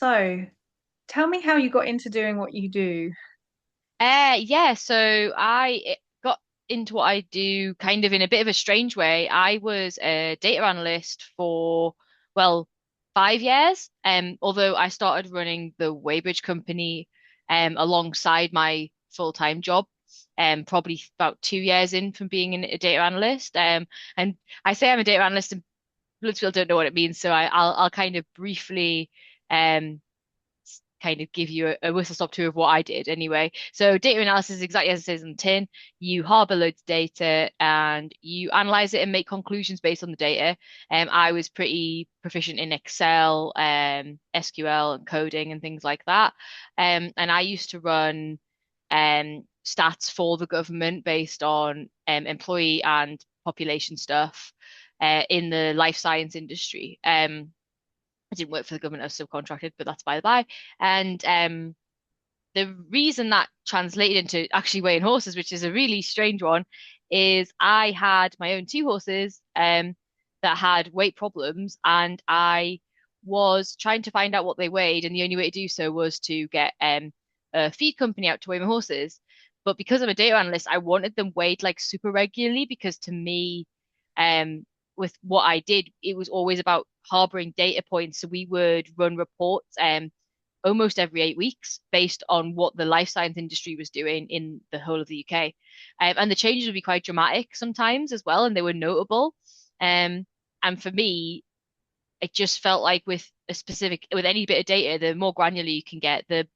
So, tell me how you got into doing what you do. Yeah, so I got into what I do kind of in a bit of a strange way. I was a data analyst for, well, 5 years. Although I started running the Weighbridge company alongside my full-time job, probably about 2 years in from being a data analyst. And I say I'm a data analyst and loads of people don't know what it means, so I'll kind of briefly um kind of give you a whistle-stop tour of what I did anyway. So data analysis is exactly as it says on the tin. You harbor loads of data and you analyze it and make conclusions based on the data. I was pretty proficient in Excel, SQL and coding and things like that. And I used to run stats for the government based on employee and population stuff in the life science industry. I didn't work for the government, I was subcontracted, but that's by the by. And the reason that translated into actually weighing horses, which is a really strange one, is I had my own two horses that had weight problems, and I was trying to find out what they weighed, and the only way to do so was to get a feed company out to weigh my horses. But because I'm a data analyst, I wanted them weighed like super regularly because to me, um, with what I did, it was always about harboring data points. So we would run reports almost every 8 weeks based on what the life science industry was doing in the whole of the UK. And the changes would be quite dramatic sometimes as well, and they were notable. Um, and for me, it just felt like with any bit of data, the more granular you can get, the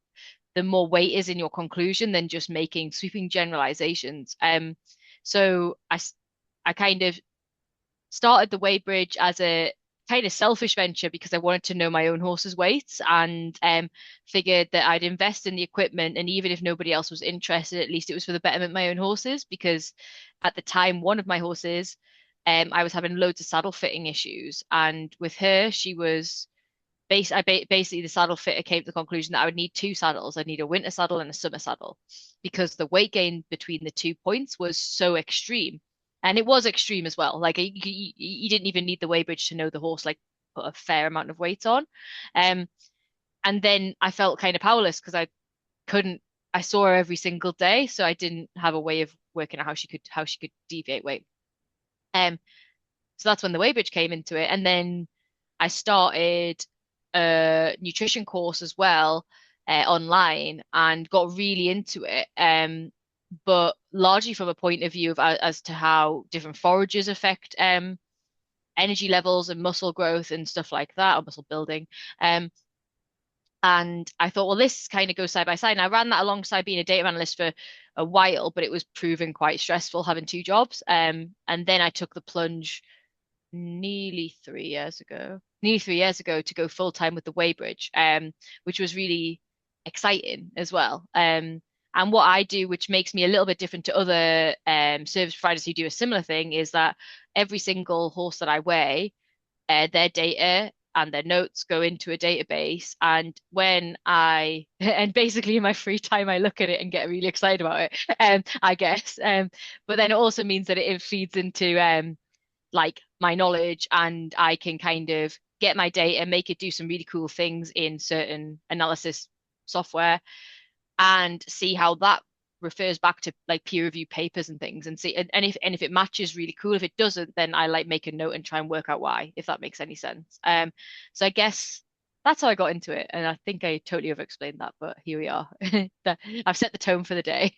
more weight is in your conclusion than just making sweeping generalizations. So I kind of started the Weighbridge as a kind of selfish venture because I wanted to know my own horse's weights and figured that I'd invest in the equipment. And even if nobody else was interested, at least it was for the betterment of my own horses. Because at the time, one of my horses, I was having loads of saddle fitting issues. And with her, she was basically the saddle fitter came to the conclusion that I would need two saddles. I'd need a winter saddle and a summer saddle because the weight gain between the 2 points was so extreme. And it was extreme as well. Like you didn't even need the weighbridge to know the horse like put a fair amount of weight on. Um, and then I felt kind of powerless because couldn't I saw her every single day, so I didn't have a way of working out how she could deviate weight. Um, so that's when the weighbridge came into it. And then I started a nutrition course as well online and got really into it. But largely from a point of view of as to how different forages affect energy levels and muscle growth and stuff like that, or muscle building. Um, and I thought, well, this kind of goes side by side. And I ran that alongside being a data analyst for a while, but it was proving quite stressful having two jobs. And then I took the plunge nearly 3 years ago to go full time with the Weybridge, which was really exciting as well. And what I do, which makes me a little bit different to other service providers who do a similar thing, is that every single horse that I weigh, their data and their notes go into a database. And and basically in my free time, I look at it and get really excited about it, I guess. But then it also means that it feeds into like my knowledge and I can kind of get my data, make it do some really cool things in certain analysis software and see how that refers back to like peer review papers and things and see and if it matches really cool. If it doesn't, then I like make a note and try and work out why, if that makes any sense. So I guess that's how I got into it. And I think I totally over explained that, but here we are. I've set the tone for the day.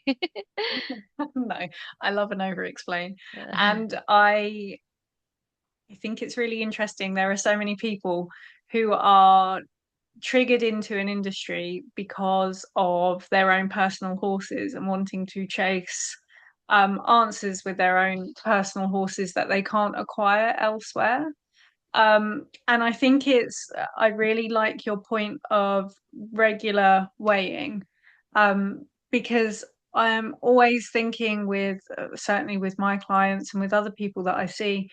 No, I love an over-explain. And I think it's really interesting. There are so many people who are triggered into an industry because of their own personal horses and wanting to chase answers with their own personal horses that they can't acquire elsewhere. And I think I really like your point of regular weighing, because I'm always thinking certainly with my clients and with other people that I see,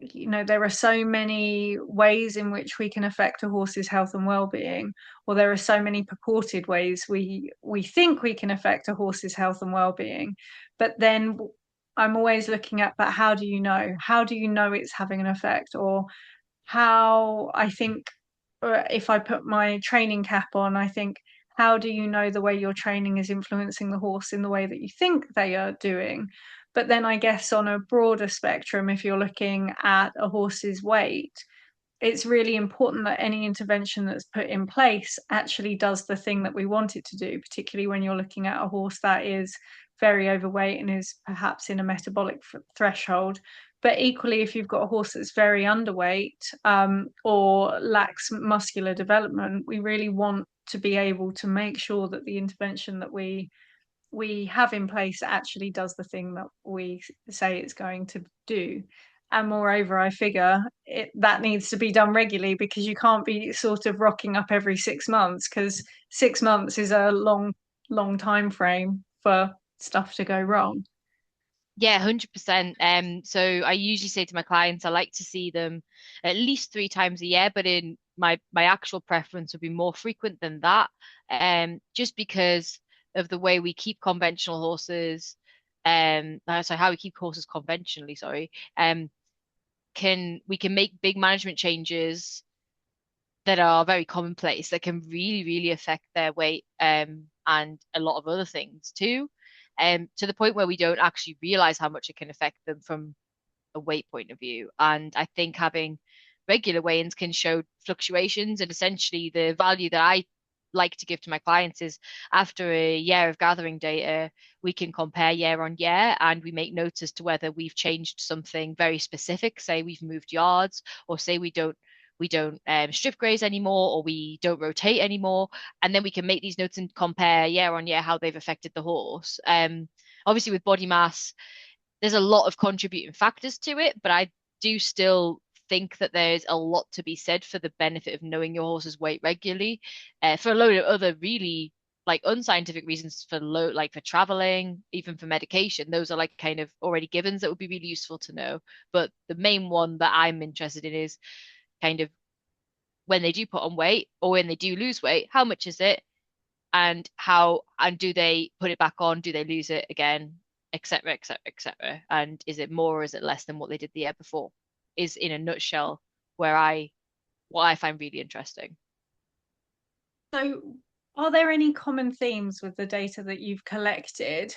there are so many ways in which we can affect a horse's health and well-being, or there are so many purported ways we think we can affect a horse's health and well-being. But then I'm always looking at, but how do you know it's having an effect? Or how I think if I put my training cap on, I think, how do you know the way your training is influencing the horse in the way that you think they are doing? But then I guess on a broader spectrum, if you're looking at a horse's weight, it's really important that any intervention that's put in place actually does the thing that we want it to do, particularly when you're looking at a horse that is very overweight and is perhaps in a metabolic threshold. But equally, if you've got a horse that's very underweight or lacks muscular development, we really want to be able to make sure that the intervention that we have in place actually does the thing that we say it's going to do. And moreover, I figure that needs to be done regularly because you can't be sort of rocking up every 6 months because 6 months is a long time frame for stuff to go wrong. Yeah, 100%. So I usually say to my clients, I like to see them at least 3 times a year, but in my actual preference would be more frequent than that. Just because of the way we keep conventional horses, so how we keep horses conventionally, sorry, can we can make big management changes that are very commonplace that can really, really affect their weight, and a lot of other things too, to the point where we don't actually realize how much it can affect them from a weight point of view. And I think having regular weigh-ins can show fluctuations, and essentially the value that I like to give to my clients is after a year of gathering data, we can compare year on year and we make notes as to whether we've changed something very specific, say we've moved yards, or say we don't strip graze anymore, or we don't rotate anymore, and then we can make these notes and compare year on year how they've affected the horse. Obviously, with body mass, there's a lot of contributing factors to it, but I do still think that there's a lot to be said for the benefit of knowing your horse's weight regularly, for a load of other really like unscientific reasons, for like for traveling, even for medication. Those are like kind of already givens that would be really useful to know. But the main one that I'm interested in is kind of when they do put on weight or when they do lose weight, how much is it? And do they put it back on? Do they lose it again? Et cetera, et cetera, et cetera. And is it more or is it less than what they did the year before? Is in a nutshell where I what I find really interesting. So, are there any common themes with the data that you've collected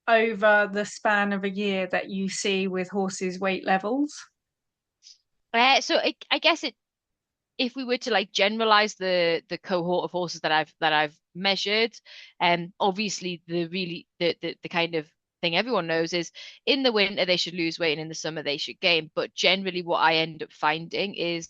over the span of a year that you see with horses' weight levels? I guess it if we were to like generalize the cohort of horses that I've measured, obviously the kind of thing everyone knows is in the winter they should lose weight and in the summer they should gain. But generally, what I end up finding is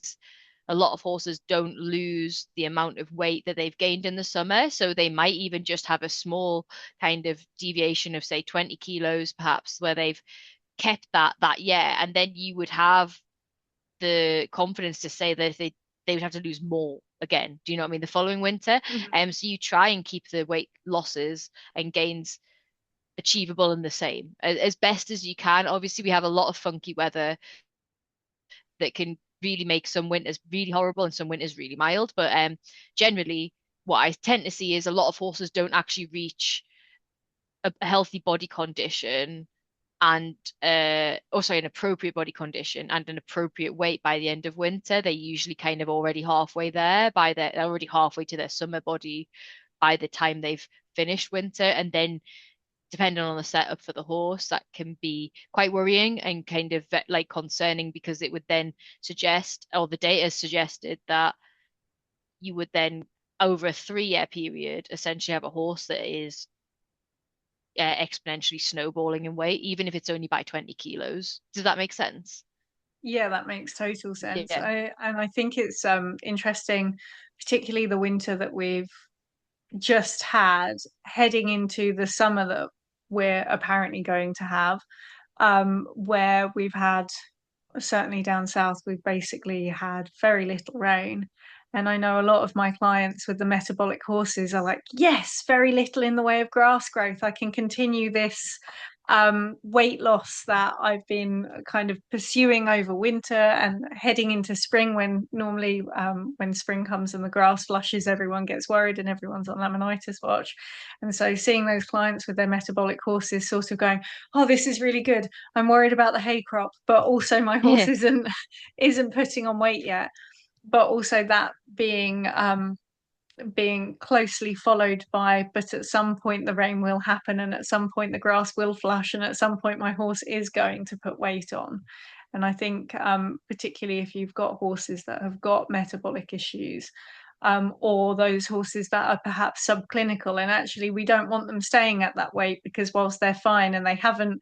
a lot of horses don't lose the amount of weight that they've gained in the summer, so they might even just have a small kind of deviation of say 20 kilos, perhaps, where they've kept that year, and then you would have the confidence to say that if they would have to lose more again. Do you know what I mean? The following winter. Mhm. So you try and keep the weight losses and gains achievable and the same as best as you can. Obviously, we have a lot of funky weather that can really make some winters really horrible and some winters really mild. But generally, what I tend to see is a lot of horses don't actually reach a healthy body condition and sorry, an appropriate body condition and an appropriate weight by the end of winter. They're usually kind of already halfway there they're already halfway to their summer body by the time they've finished winter. And then depending on the setup for the horse, that can be quite worrying and kind of like concerning, because it would then suggest, or the data has suggested that you would then over a 3 year period essentially have a horse that is exponentially snowballing in weight, even if it's only by 20 kilos. Does that make sense? Yeah, that makes total sense. Yeah. I think it's interesting, particularly the winter that we've just had, heading into the summer that we're apparently going to have, where we've had, certainly down south, we've basically had very little rain. And I know a lot of my clients with the metabolic horses are like, yes, very little in the way of grass growth. I can continue this weight loss that I've been kind of pursuing over winter and heading into spring, when normally when spring comes and the grass flushes, everyone gets worried and everyone's on laminitis watch. And so seeing those clients with their metabolic horses sort of going, oh, this is really good. I'm worried about the hay crop, but also my horse Yeah. isn't putting on weight yet. but also that being closely followed by, but at some point the rain will happen, and at some point the grass will flush, and at some point my horse is going to put weight on. And I think, particularly if you've got horses that have got metabolic issues, or those horses that are perhaps subclinical, and actually we don't want them staying at that weight because whilst they're fine and they haven't,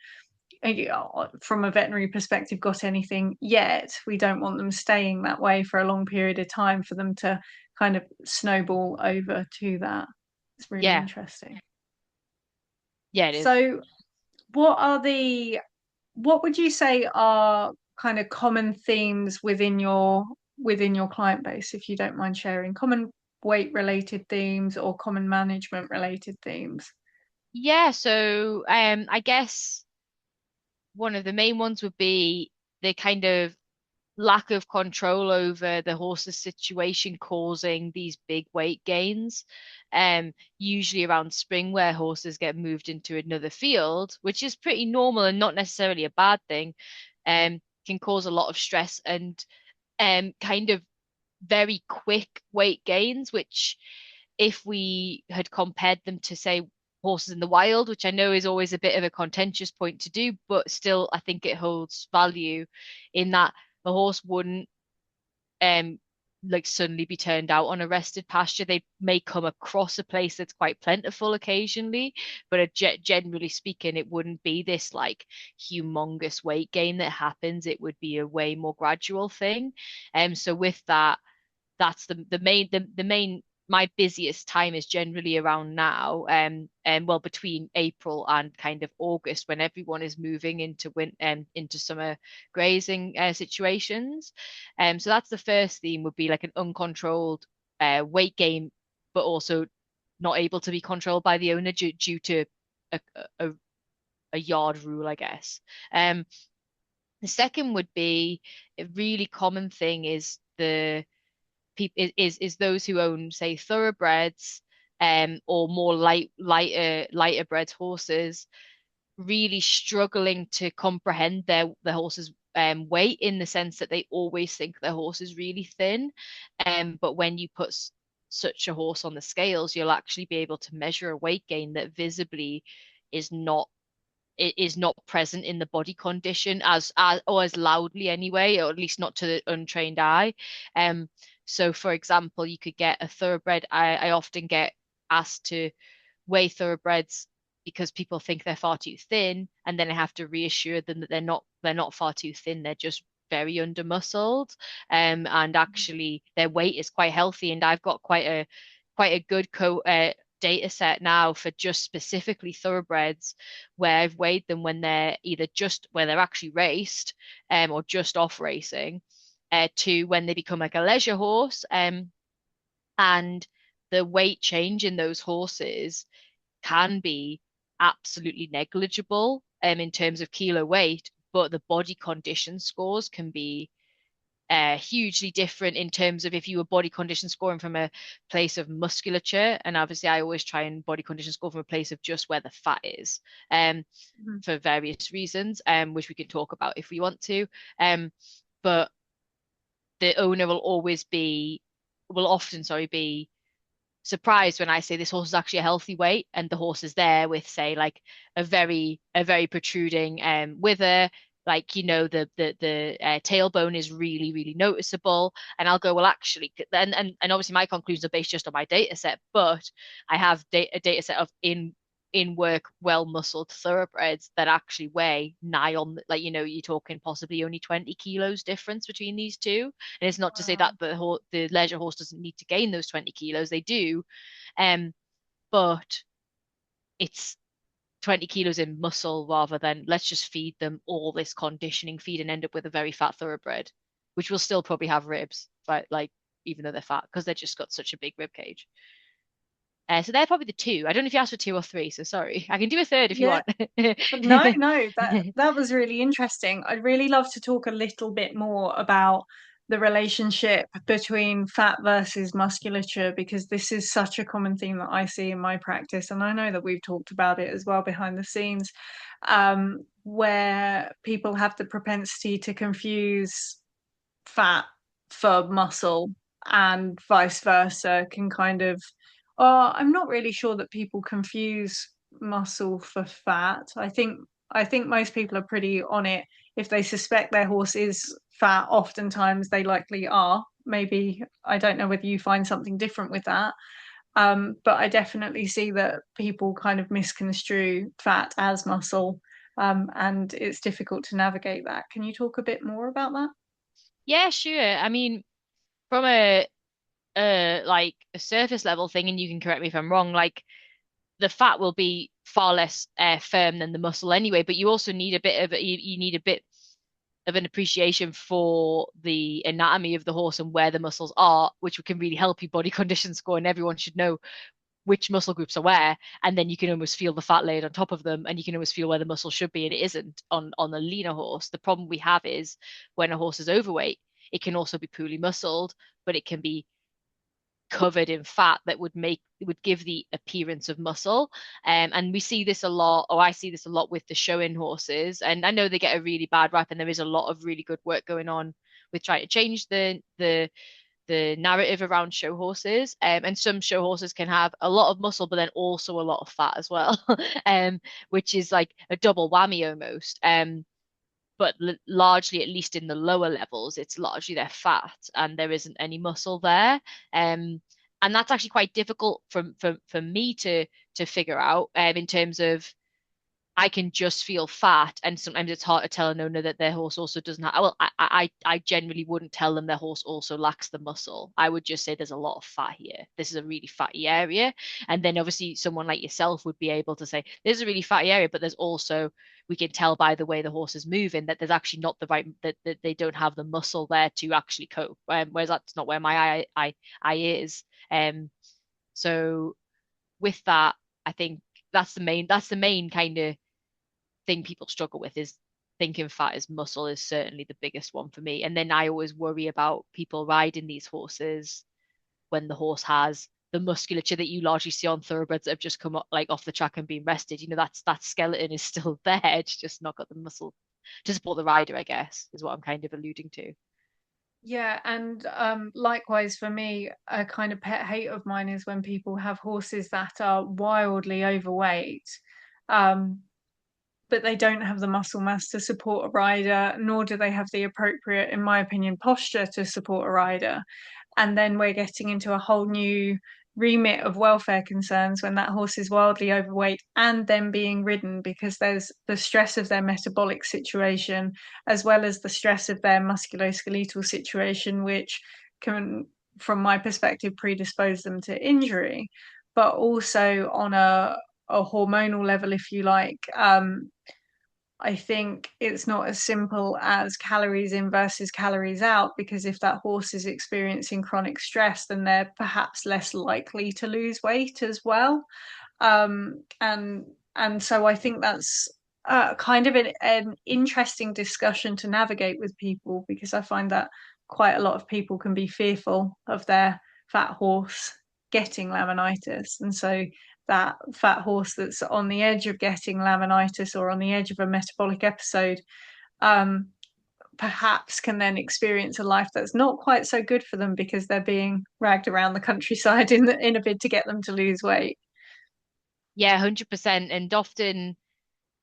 from a veterinary perspective, got anything yet, we don't want them staying that way for a long period of time for them to kind of snowball over to that. It's really Yeah, interesting. yeah, it is. So, what are the, what would you say are kind of common themes within your client base, if you don't mind sharing, common weight related themes or common management related themes? Yeah, so I guess one of the main ones would be the kind of lack of control over the horse's situation causing these big weight gains. Usually around spring where horses get moved into another field, which is pretty normal and not necessarily a bad thing, can cause a lot of stress and kind of very quick weight gains, which if we had compared them to, say, horses in the wild, which I know is always a bit of a contentious point to do, but still I think it holds value in that the horse wouldn't um like suddenly be turned out on a rested pasture. They may come across a place that's quite plentiful occasionally, but generally speaking, it wouldn't be this like humongous weight gain that happens. It would be a way more gradual thing. So with that, that's the main my busiest time is generally around now, and well between April and kind of August when everyone is moving into into summer grazing situations. So that's the first theme would be like an uncontrolled weight gain, but also not able to be controlled by the owner due to a, a, a yard rule, I guess. Um, the second would be a really common thing is the is those who own, say, thoroughbreds, or more lighter bred horses, really struggling to comprehend their horse's weight in the sense that they always think their horse is really thin. But when you put such a horse on the scales, you'll actually be able to measure a weight gain that visibly is not it is not present in the body condition as or as loudly anyway, or at least not to the untrained eye. Um, so for example, you could get a thoroughbred. I often get asked to weigh thoroughbreds because people think they're far too thin, and then I have to reassure them that they're not far too thin. They're just very under-muscled, and actually their weight is quite healthy. And I've got quite a good data set now for just specifically thoroughbreds where I've weighed them when they're either just where they're actually raced, or just off racing, to when they become like a leisure horse, and the weight change in those horses can be absolutely negligible, in terms of kilo weight, but the body condition scores can be hugely different in terms of if you were body condition scoring from a place of musculature. And obviously, I always try and body condition score from a place of just where the fat is, Mhm. for various reasons, which we can talk about if we want to. But the owner will often, sorry, be surprised when I say this horse is actually a healthy weight, and the horse is there with, say, like a very protruding wither, like the tailbone is really noticeable. And I'll go, well, actually, and obviously my conclusions are based just on my data set, but I have a data set of in work well muscled thoroughbreds that actually weigh nigh on, like, you're talking possibly only 20 kilos difference between these two. And it's not to say that Wow. the leisure horse doesn't need to gain those 20 kilos. They do. Um, but it's 20 kilos in muscle rather than let's just feed them all this conditioning feed and end up with a very fat thoroughbred, which will still probably have ribs, but like even though they're fat, because they've just got such a big rib cage. So they're probably the two. I don't know if you asked for two or three, so sorry. I can do a third if you Yeah. want. No, no, that was really interesting. I'd really love to talk a little bit more about the relationship between fat versus musculature, because this is such a common theme that I see in my practice, and I know that we've talked about it as well behind the scenes, where people have the propensity to confuse fat for muscle and vice versa can kind of I'm not really sure that people confuse muscle for fat. I think most people are pretty on it. If they suspect their horse is fat, oftentimes they likely are. Maybe I don't know whether you find something different with that. But I definitely see that people kind of misconstrue fat as muscle, and it's difficult to navigate that. Can you talk a bit more about that? Yeah, sure. I mean, from like a surface level thing, and you can correct me if I'm wrong, like the fat will be far less firm than the muscle anyway, but you also need a bit of you need a bit of an appreciation for the anatomy of the horse and where the muscles are, which can really help your body condition score. And everyone should know which muscle groups are where, and then you can almost feel the fat layered on top of them, and you can almost feel where the muscle should be, and it isn't on a leaner horse. The problem we have is when a horse is overweight, it can also be poorly muscled, but it can be covered in fat that would give the appearance of muscle. And we see this a lot, or I see this a lot with the showing horses. And I know they get a really bad rap, and there is a lot of really good work going on with trying to change the narrative around show horses. And some show horses can have a lot of muscle, but then also a lot of fat as well, which is like a double whammy almost. But largely, at least in the lower levels, it's largely their fat and there isn't any muscle there. And that's actually quite difficult for me to figure out in terms of I can just feel fat, and sometimes it's hard to tell an owner that their horse also doesn't have. Well, I generally wouldn't tell them their horse also lacks the muscle. I would just say there's a lot of fat here. This is a really fatty area, and then obviously someone like yourself would be able to say there's a really fatty area, but there's also we can tell by the way the horse is moving that there's actually not the right that they don't have the muscle there to actually cope. Whereas that's not where my eye is. So with that, I think that's the main kind of thing people struggle with is thinking fat is muscle is certainly the biggest one for me. And then I always worry about people riding these horses when the horse has the musculature that you largely see on thoroughbreds that have just come up like off the track and been rested. That skeleton is still there. It's just not got the muscle to support the rider, I guess, is what I'm kind of alluding to. Yeah, and likewise for me, a kind of pet hate of mine is when people have horses that are wildly overweight, um, but they don't have the muscle mass to support a rider, nor do they have the appropriate, in my opinion, posture to support a rider. And then we're getting into a whole new remit of welfare concerns when that horse is wildly overweight and then being ridden because there's the stress of their metabolic situation as well as the stress of their musculoskeletal situation, which can, from my perspective, predispose them to injury, but also on a hormonal level, if you like. I think it's not as simple as calories in versus calories out, because if that horse is experiencing chronic stress, then they're perhaps less likely to lose weight as well. And so I think that's kind of an interesting discussion to navigate with people, because I find that quite a lot of people can be fearful of their fat horse getting laminitis. And so that fat horse that's on the edge of getting laminitis or on the edge of a metabolic episode, um, perhaps can then experience a life that's not quite so good for them because they're being ragged around the countryside in a bid to get them to lose weight. Yeah, 100%. And often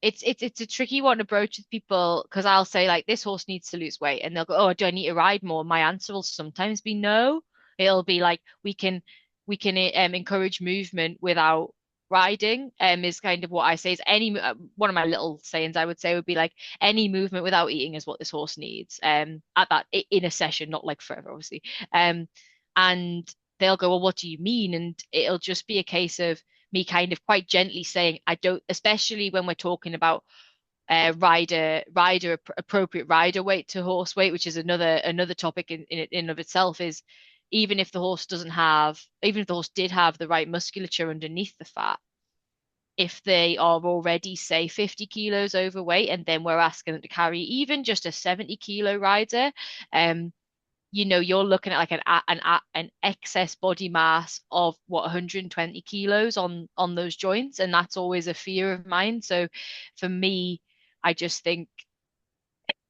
it's a tricky one to broach with people because I'll say like this horse needs to lose weight and they'll go, oh, do I need to ride more? My answer will sometimes be no. It'll be like we can encourage movement without riding. Is kind of what I say is any one of my little sayings I would say would be like any movement without eating is what this horse needs. At that in a session, not like forever, obviously. And they'll go, well, what do you mean? And it'll just be a case of me kind of quite gently saying, I don't, especially when we're talking about appropriate rider weight to horse weight, which is another topic in of itself, is even if the horse did have the right musculature underneath the fat, if they are already, say, 50 kilos overweight, and then we're asking them to carry even just a 70-kilo rider, um, you're looking at like an excess body mass of what 120 kilos on those joints, and that's always a fear of mine. So for me, I just think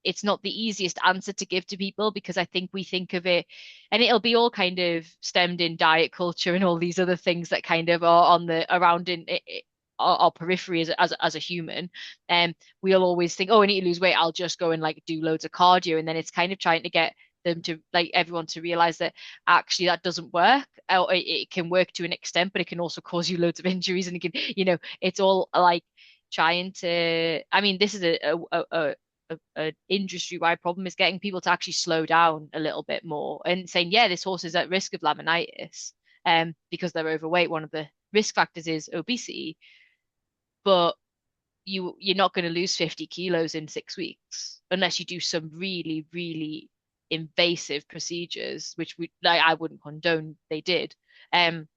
it's not the easiest answer to give to people because I think we think of it, and it'll be all kind of stemmed in diet culture and all these other things that kind of are on the around in our periphery as a human. And we'll always think, oh, I need to lose weight. I'll just go and like do loads of cardio, and then it's kind of trying to get them to like everyone to realize that actually that doesn't work. Or it can work to an extent, but it can also cause you loads of injuries, and it can, it's all like trying to. I mean, this is a industry-wide problem is getting people to actually slow down a little bit more and saying, yeah, this horse is at risk of laminitis, because they're overweight. One of the risk factors is obesity, but you're not going to lose 50 kilos in 6 weeks unless you do some really, really invasive procedures, which I wouldn't condone they did. Um,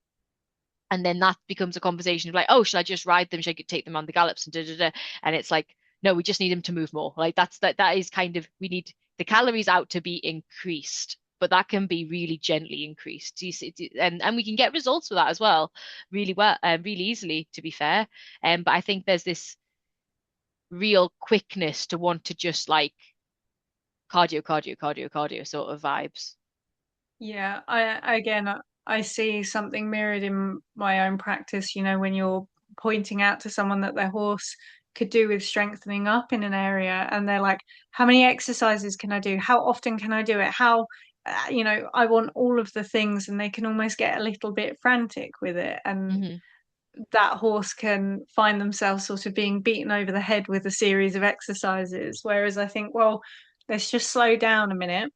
and then that becomes a conversation of like, oh, should I just ride them? Should I take them on the gallops and da da da? And it's like, no, we just need them to move more. Like that is kind of we need the calories out to be increased, but that can be really gently increased. You see, and we can get results with that as well, really easily, to be fair. But I think there's this real quickness to want to just like cardio, cardio, cardio, cardio sort of vibes. Yeah, I see something mirrored in my own practice, when you're pointing out to someone that their horse could do with strengthening up in an area and they're like, how many exercises can I do? How often can I do it? I want all of the things, and they can almost get a little bit frantic with it. And Hmm. that horse can find themselves sort of being beaten over the head with a series of exercises. Whereas I think, well, let's just slow down a minute.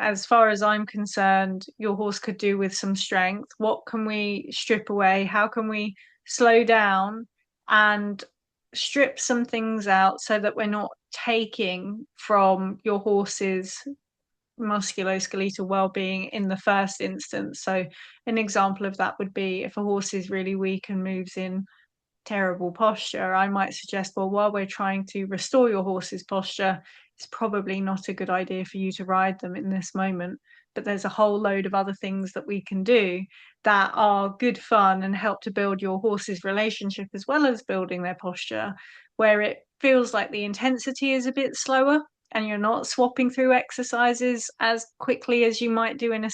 As far as I'm concerned, your horse could do with some strength. What can we strip away? How can we slow down and strip some things out so that we're not taking from your horse's musculoskeletal well-being in the first instance? So an example of that would be if a horse is really weak and moves in terrible posture, I might suggest, well, while we're trying to restore your horse's posture, it's probably not a good idea for you to ride them in this moment. But there's a whole load of other things that we can do that are good fun and help to build your horse's relationship as well as building their posture, where it feels like the intensity is a bit slower and you're not swapping through exercises as quickly as you might do in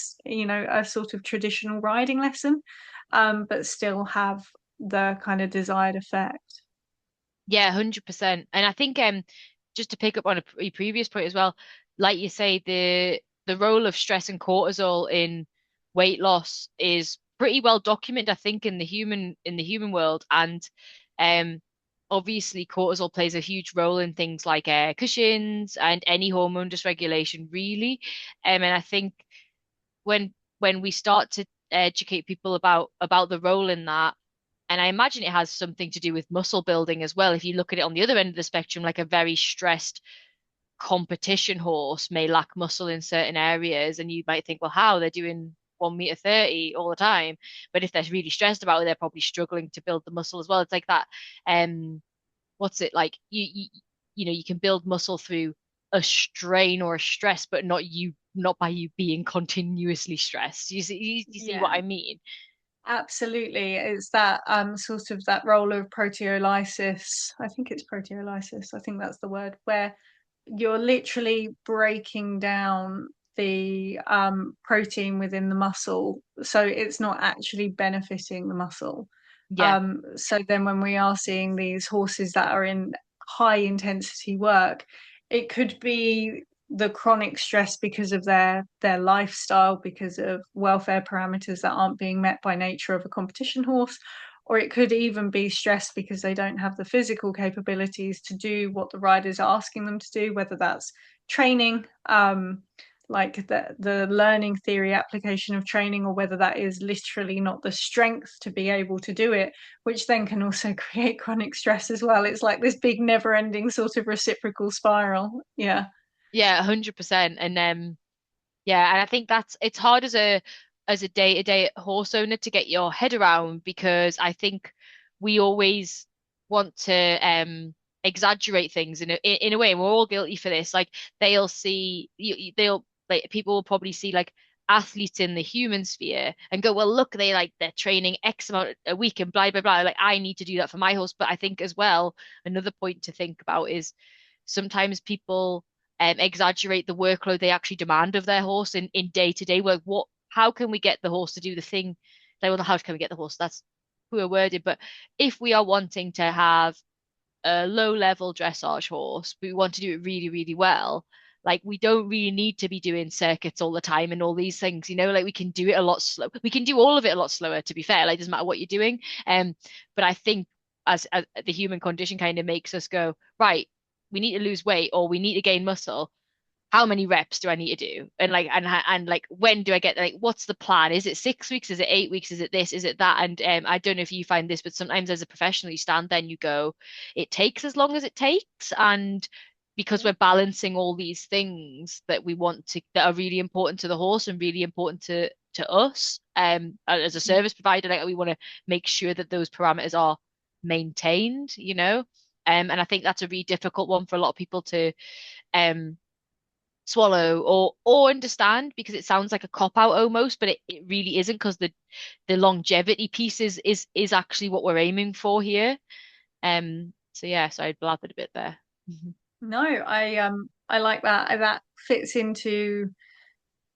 a sort of traditional riding lesson, but still have the kind of desired effect. Yeah, 100%. And I think just to pick up on a previous point as well, like you say, the role of stress and cortisol in weight loss is pretty well documented, I think, in the human world. And um obviously cortisol plays a huge role in things like Cushing's and any hormone dysregulation, really. And I think when we start to educate people about the role in that, and I imagine it has something to do with muscle building as well. If you look at it on the other end of the spectrum, like a very stressed competition horse may lack muscle in certain areas, and you might think, well, how they're doing 1 meter 30 all the time. But if they're really stressed about it, they're probably struggling to build the muscle as well. It's like that. What's it like? You can build muscle through a strain or a stress, but not by you being continuously stressed. You see what Yeah, I mean? absolutely. It's that sort of that role of proteolysis. I think it's proteolysis. I think that's the word, where you're literally breaking down the protein within the muscle, so it's not actually benefiting the muscle. Yeah. So then when we are seeing these horses that are in high intensity work, it could be the chronic stress because of their lifestyle, because of welfare parameters that aren't being met by nature of a competition horse, or it could even be stress because they don't have the physical capabilities to do what the rider's asking them to do, whether that's training, like the learning theory application of training, or whether that is literally not the strength to be able to do it, which then can also create chronic stress as well. It's like this big never ending sort of reciprocal spiral. Yeah. Yeah, 100%. And yeah, and I think it's hard as a day-to-day horse owner to get your head around because I think we always want to exaggerate things in a way, and we're all guilty for this. Like they'll see they'll like people will probably see like athletes in the human sphere and go, well, look, they're training X amount a week and blah blah blah. Like I need to do that for my horse. But I think as well, another point to think about is sometimes people exaggerate the workload they actually demand of their horse in day-to-day work. How can we get the horse to do the thing? Like, well, how can we get the horse? That's poor worded, but if we are wanting to have a low level dressage horse, but we want to do it really, really well, like we don't really need to be doing circuits all the time and all these things, like we can do it a lot slow. We can do all of it a lot slower, to be fair. Like, it doesn't matter what you're doing. But I think as the human condition kind of makes us go, right, we need to lose weight or we need to gain muscle. How many reps do I need to do? And like when do I get, like, what's the plan? Is it 6 weeks? Is it 8 weeks? Is it this? Is it that? And I don't know if you find this, but sometimes as a professional, you stand there and you go, it takes as long as it takes. And because we're balancing all these things that we want to that are really important to the horse and really important to us, as a service provider, like we want to make sure that those parameters are maintained. And I think that's a really difficult one for a lot of people to um swallow or understand, because it sounds like a cop out almost, but it really isn't, because the longevity piece is actually what we're aiming for here. So yeah, so I blathered a bit there. No, I like that. That fits into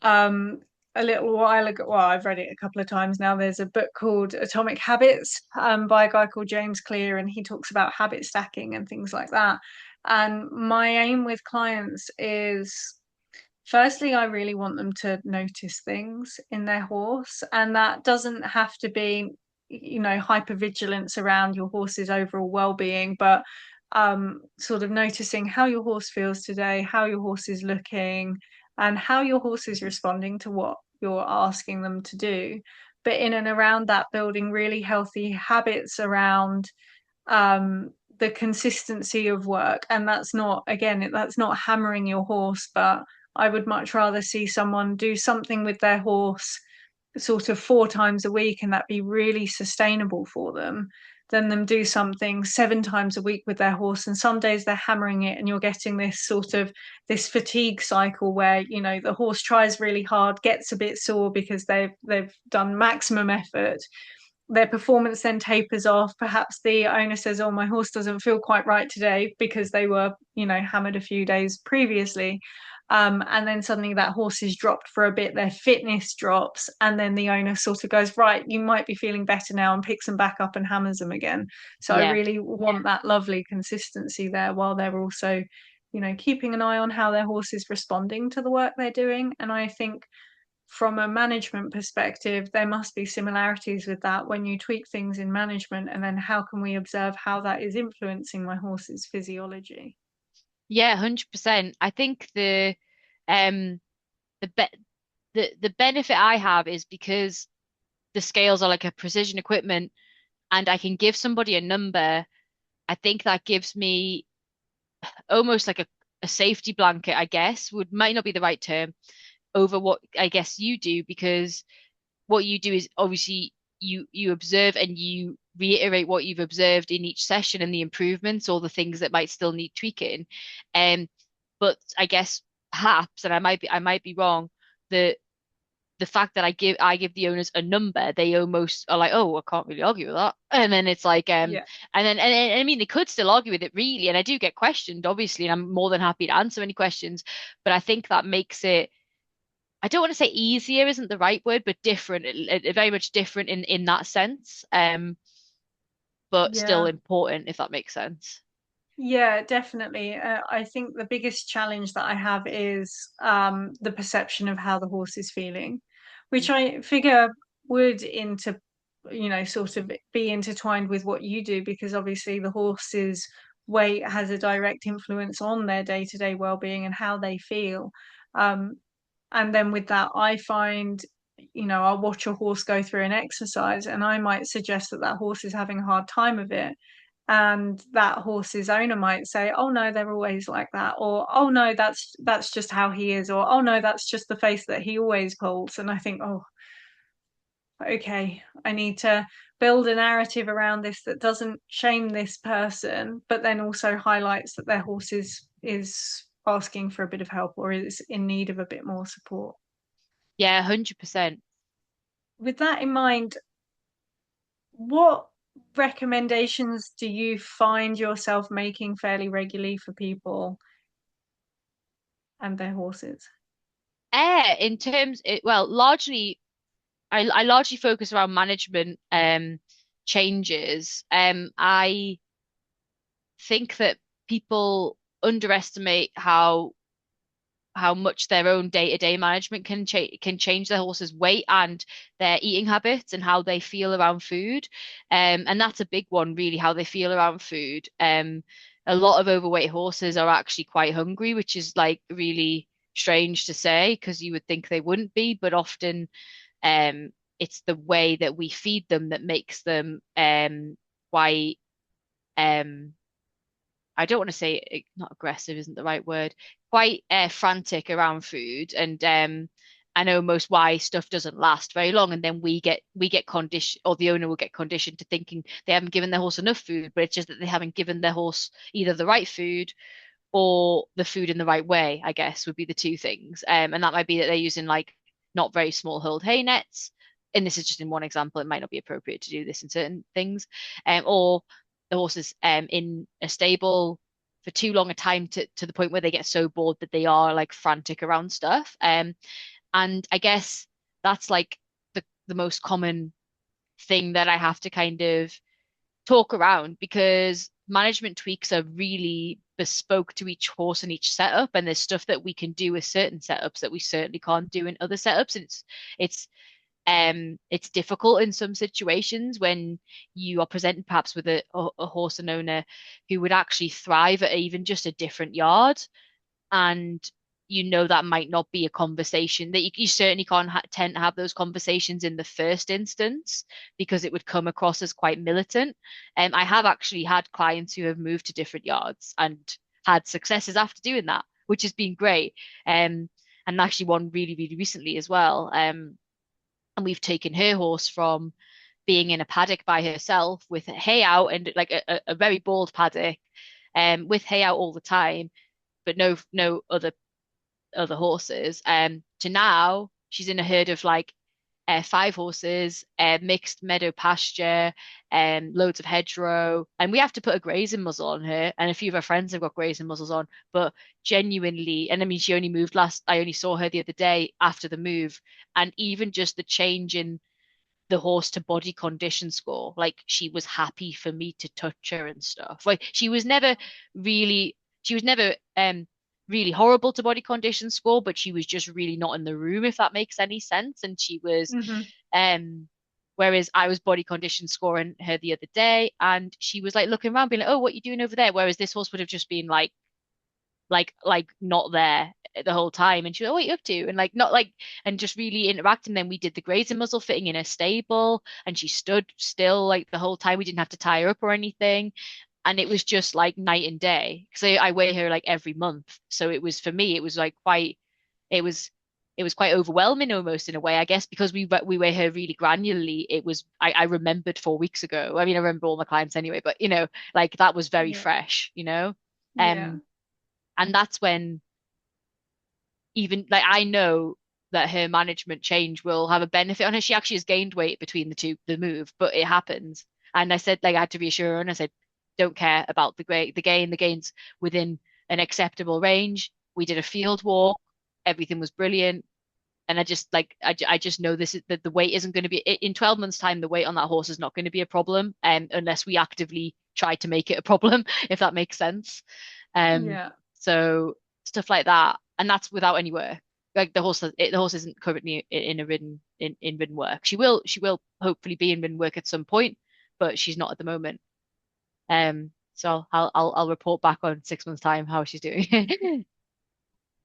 um a little while ago. Well, I've read it a couple of times now. There's a book called Atomic Habits by a guy called James Clear, and he talks about habit stacking and things like that. And my aim with clients is, firstly, I really want them to notice things in their horse, and that doesn't have to be, hypervigilance around your horse's overall well-being, but sort of noticing how your horse feels today, how your horse is looking, and how your horse is responding to what you're asking them to do. But in and around that, building really healthy habits around um, the consistency of work. And that's not, again, that's not hammering your horse, but I would much rather see someone do something with their horse sort of 4 times a week and that be really sustainable for them, than them do something 7 times a week with their horse, and some days they're hammering it and you're getting this fatigue cycle where the horse tries really hard, gets a bit sore because they've done maximum effort, their performance then tapers off. Perhaps the owner says, "Oh, my horse doesn't feel quite right today," because they were, hammered a few days previously. And then suddenly that horse is dropped for a bit, their fitness drops, and then the owner sort of goes, "Right, you might be feeling better now," and picks them back up and hammers them again. So I Yeah. really want that lovely consistency there, while they're also, keeping an eye on how their horse is responding to the work they're doing. And I think from a management perspective, there must be similarities with that when you tweak things in management, and then how can we observe how that is influencing my horse's physiology? Yeah, 100%. I think um the be the benefit I have is because the scales are like a precision equipment and I can give somebody a number. I think that gives me almost like a safety blanket, I guess, might not be the right term, over what I guess you do, because what you do is obviously you observe and you reiterate what you've observed in each session and the improvements or the things that might still need tweaking. Um, but I guess perhaps, and I might be wrong, the the fact that I give the owners a number, they almost are like, oh, I can't really argue with that. And then it's like, Yeah. and I mean, they could still argue with it really, and I do get questioned, obviously, and I'm more than happy to answer any questions. But I think that makes it, I don't want to say easier isn't the right word, but different, very much different in that sense. But still Yeah. important, if that makes sense. Yeah, definitely. I think the biggest challenge that I have is the perception of how the horse is feeling, which I figure would sort of be intertwined with what you do, because obviously the horse's weight has a direct influence on their day-to-day well-being and how they feel. Um, and then with that, I find, I'll watch a horse go through an exercise and I might suggest that that horse is having a hard time of it, and that horse's owner might say, "Oh no, they're always like that," or "Oh no, that's just how he is," or "Oh no, that's just the face that he always pulls." And I think, oh, okay, I need to build a narrative around this that doesn't shame this person, but then also highlights that their horse is asking for a bit of help or is in need of a bit more support. Yeah, 100%. With that in mind, what recommendations do you find yourself making fairly regularly for people and their horses? In terms, well, largely, I largely focus around management changes. I think that people underestimate how much their own day-to-day management can change their horse's weight and their eating habits and how they feel around food. And that's a big one, really, how they feel around food. A lot of overweight horses are actually quite hungry, which is like really strange to say because you would think they wouldn't be, but often it's the way that we feed them that makes them quite um I don't want to say not aggressive isn't the right word, quite frantic around food, and I know most why stuff doesn't last very long, and then we get conditioned, or the owner will get conditioned to thinking they haven't given their horse enough food, but it's just that they haven't given their horse either the right food or the food in the right way, I guess would be the two things. And that might be that they're using like not very small hulled hay nets. And this is just in one example. It might not be appropriate to do this in certain things. Or the horse is in a stable for too long a time to the point where they get so bored that they are like frantic around stuff. And I guess that's like the most common thing that I have to kind of talk around because management tweaks are really bespoke to each horse and each setup, and there's stuff that we can do with certain setups that we certainly can't do in other setups. And it's difficult in some situations when you are presented perhaps with a horse and owner who would actually thrive at even just a different yard, and you know that might not be a conversation that you certainly can't tend to have those conversations in the first instance because it would come across as quite militant. I have actually had clients who have moved to different yards and had successes after doing that, which has been great. And actually one really, really recently as well. And we've taken her horse from being in a paddock by herself with hay out and like a very bald paddock, with hay out all the time, but no other horses. To now she's in a herd of like five horses, mixed meadow pasture, loads of hedgerow, and we have to put a grazing muzzle on her. And a few of her friends have got grazing muzzles on, but genuinely, and I mean, she only moved last. I only saw her the other day after the move, and even just the change in the horse to body condition score. Like she was happy for me to touch her and stuff. Like she was never really horrible to body condition score, but she was just really not in the room, if that makes any sense. And she was Hmm. um whereas I was body condition scoring her the other day and she was like looking around being like, oh, what are you doing over there? Whereas this horse would have just been like not there the whole time, and she was like, what are you up to? And like not like and just really interacting. Then we did the grazing muzzle fitting in a stable and she stood still like the whole time. We didn't have to tie her up or anything, and it was just like night and day because I weigh her like every month, so it was for me it was like quite it was it was quite overwhelming almost in a way, I guess, because we weigh her really granularly. I remembered 4 weeks ago. I mean, I remember all my clients anyway, but like that was very Yeah. fresh. Yeah. Um, and that's when even like I know that her management change will have a benefit on her. She actually has gained weight between the move, but it happens. And I said, like, I had to reassure her, and I said, don't care about the gains within an acceptable range. We did a field walk, everything was brilliant. And I just know this is that the weight isn't going to be in 12 months' time, the weight on that horse is not going to be a problem, unless we actively try to make it a problem, if that makes sense. Um, Yeah. so stuff like that, and that's without any work. Like the horse isn't currently in a in ridden work. She will hopefully be in ridden work at some point, but she's not at the moment. So I'll report back on 6 months' time how she's doing.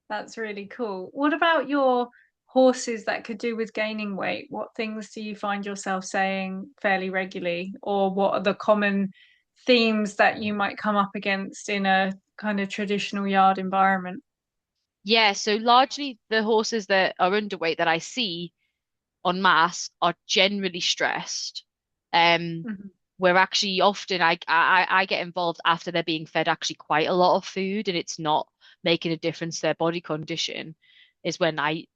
That's really cool. What about your horses that could do with gaining weight? What things do you find yourself saying fairly regularly, or what are the common themes that you might come up against in a kind of traditional yard environment? Yeah, so largely the horses that are underweight that I see en masse are generally stressed. Um, Mhm. where actually often I get involved after they're being fed actually quite a lot of food and it's not making a difference to their body condition is when I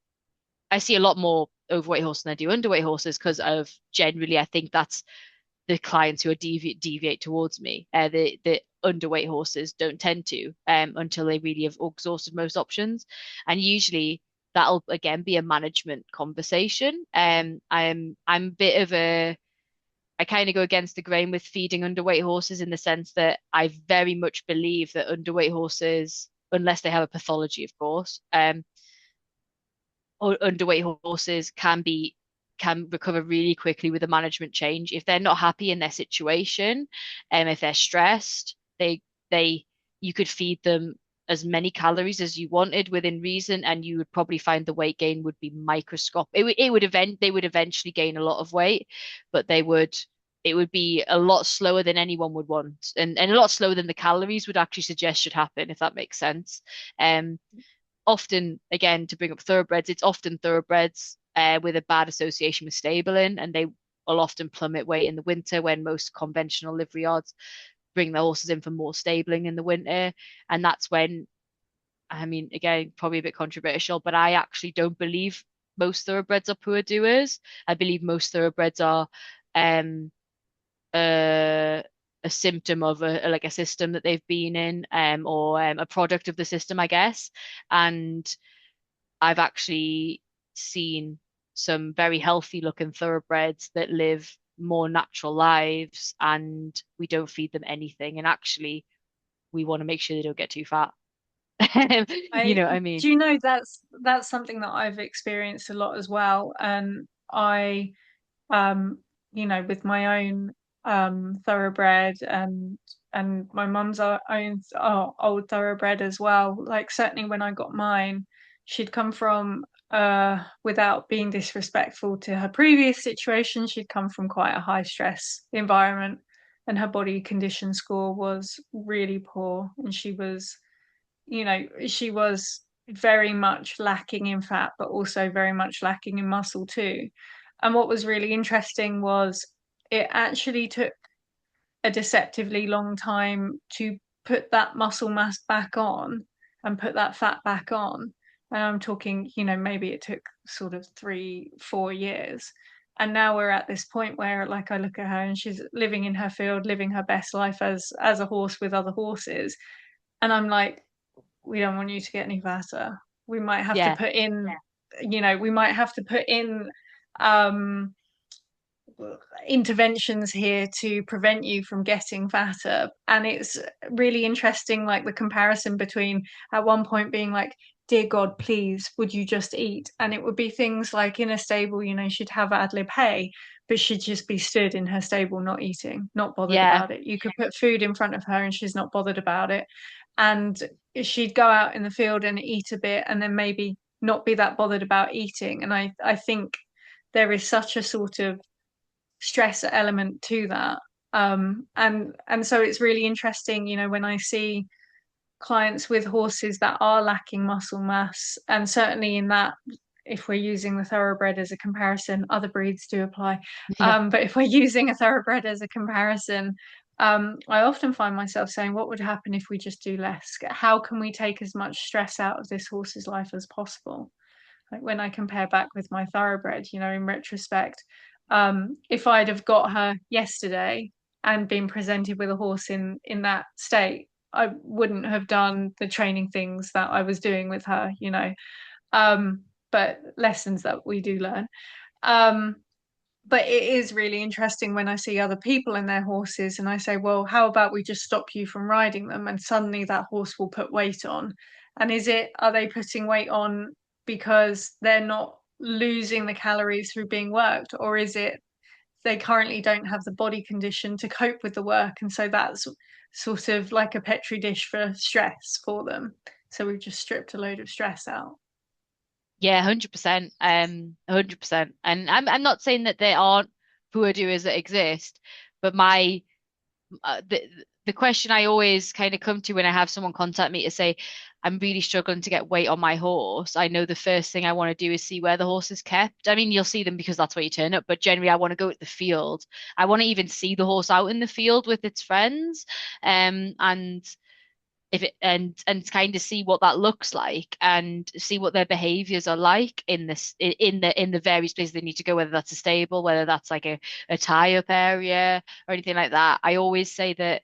see a lot more overweight horses than I do underweight horses because of generally I think that's the clients who are deviate towards me. The underweight horses don't tend to until they really have exhausted most options, and usually that'll again be a management conversation. I'm a bit of a I kind of go against the grain with feeding underweight horses in the sense that I very much believe that underweight horses, unless they have a pathology, of course, or underweight horses can recover really quickly with a management change. If they're not happy in their situation, and if they're stressed, they you could feed them as many calories as you wanted within reason, and you would probably find the weight gain would be microscopic. They would eventually gain a lot of weight, but it would be a lot slower than anyone would want, and a lot slower than the calories would actually suggest should happen, if that makes sense. Um, Often, again, to bring up thoroughbreds, it's often thoroughbreds with a bad association with stabling, and they will often plummet weight in the winter when most conventional livery yards bring their horses in for more stabling in the winter. And that's when, I mean, again, probably a bit controversial, but I actually don't believe most thoroughbreds are poor doers. I believe most thoroughbreds are um, a a symptom of like a system that they've been in, or a product of the system, I guess. And I've actually seen some very healthy looking thoroughbreds that live more natural lives, and we don't feed them anything. And actually, we want to make sure they don't get too fat. You I know what I mean? do you know that's something that I've experienced a lot as well. And I um with my own thoroughbred and my mum's own old thoroughbred as well. Like certainly when I got mine, she'd come from without being disrespectful to her previous situation, she'd come from quite a high stress environment, and her body condition score was really poor, and she was very much lacking in fat, but also very much lacking in muscle too. And what was really interesting was it actually took a deceptively long time to put that muscle mass back on and put that fat back on. And I'm talking, maybe it took sort of 3, 4 years. And now we're at this point where, like, I look at her and she's living in her field, living her best life as a horse with other horses. And I'm like, we don't want you to get any fatter. We might have to Yeah, put in, we might have to put in um, interventions here to prevent you from getting fatter. And it's really interesting, like the comparison between at one point being like, dear God, please, would you just eat? And it would be things like in a stable, she'd have ad lib hay, but she'd just be stood in her stable, not eating, not bothered yeah, about it. You could put food in front of her and she's not bothered about it. And she'd go out in the field and eat a bit and then maybe not be that bothered about eating. And I think there is such a sort of stress element to that. And so it's really interesting, when I see clients with horses that are lacking muscle mass, and certainly in that, if we're using the thoroughbred as a comparison, other breeds do apply. yeah, But if we're using a thoroughbred as a comparison, I often find myself saying, what would happen if we just do less? How can we take as much stress out of this horse's life as possible? Like when I compare back with my thoroughbred, in retrospect, if I'd have got her yesterday and been presented with a horse in that state, I wouldn't have done the training things that I was doing with her. Um, but lessons that we do learn. Um, but it is really interesting when I see other people and their horses, and I say, well, how about we just stop you from riding them? And suddenly that horse will put weight on. And are they putting weight on because they're not losing the calories through being worked? Or is it they currently don't have the body condition to cope with the work? And so that's sort of like a petri dish for stress for them. So we've just stripped a load of stress out. yeah, 100%, 100%. And I'm not saying that there aren't poor doers that exist, but the question I always kind of come to when I have someone contact me to say, I'm really struggling to get weight on my horse. I know the first thing I want to do is see where the horse is kept. I mean, you'll see them because that's where you turn up, but generally I want to go at the field. I want to even see the horse out in the field with its friends. And if it and kind of see what that looks like and see what their behaviors are like in this in the various places they need to go, whether that's a stable, whether that's like a tie-up area or anything like that. I always say that